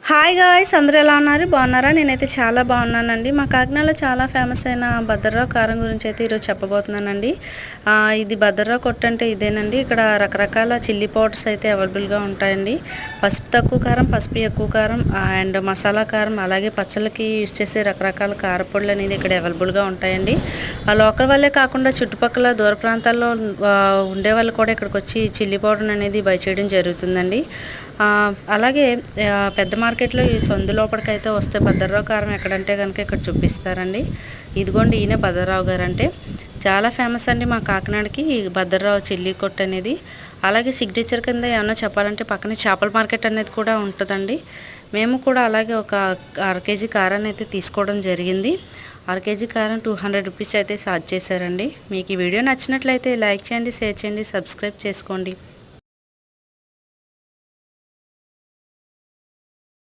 Hi guys, అందరూ ఎలా ఉన్నారు? బాగున్నారా? నేనైతే చాలా బాగున్నానండి. మా కాకినాడలో చాలా ఫేమస్ అయిన భద్రరావు కారం గురించి అయితే ఈరోజు చెప్పబోతున్నానండి. ఇది భద్రరావు కొట్టు అంటే ఇదేనండి. ఇక్కడ రకరకాల చిల్లీ పౌడర్స్ అయితే అవైలబుల్గా ఉంటాయండి. పసుపు తక్కువ కారం, పసుపు ఎక్కువ కారం అండ్ మసాలా కారం, అలాగే పచ్చళ్ళకి యూజ్ చేసే రకరకాల కారపొడులు అనేది ఇక్కడ అవైలబుల్గా ఉంటాయండి. లోకల్ వాళ్ళే కాకుండా చుట్టుపక్కల దూర ప్రాంతాల్లో ఉండే వాళ్ళు కూడా ఇక్కడికి వచ్చి చిల్లీ పౌడర్ అనేది బై చేయడం జరుగుతుందండి. అలాగే పెద్ద మార్కెట్లో ఈ సందు లోపలికైతే వస్తే భద్రరావు కారం ఎక్కడంటే కనుక ఇక్కడ చూపిస్తారండి. ఇదిగోండి, ఈయన భద్రరావు గారు అంటే చాలా ఫేమస్ అండి మా కాకినాడకి భద్రరావు చిల్లీ కొట్టు అనేది. అలాగే సిగ్నేచర్ కింద ఏమన్నా చెప్పాలంటే పక్కనే చేపల మార్కెట్ అనేది కూడా ఉంటుందండి. మేము కూడా అలాగే ఒక అర కేజీ కారాన్ని అయితే తీసుకోవడం జరిగింది. అర కేజీ కారం 200 రూపీస్ అయితే ఛార్జ్ చేశారండి. మీకు ఈ వీడియో నచ్చినట్లయితే లైక్ చేయండి, షేర్ చేయండి, సబ్స్క్రైబ్ చేసుకోండి.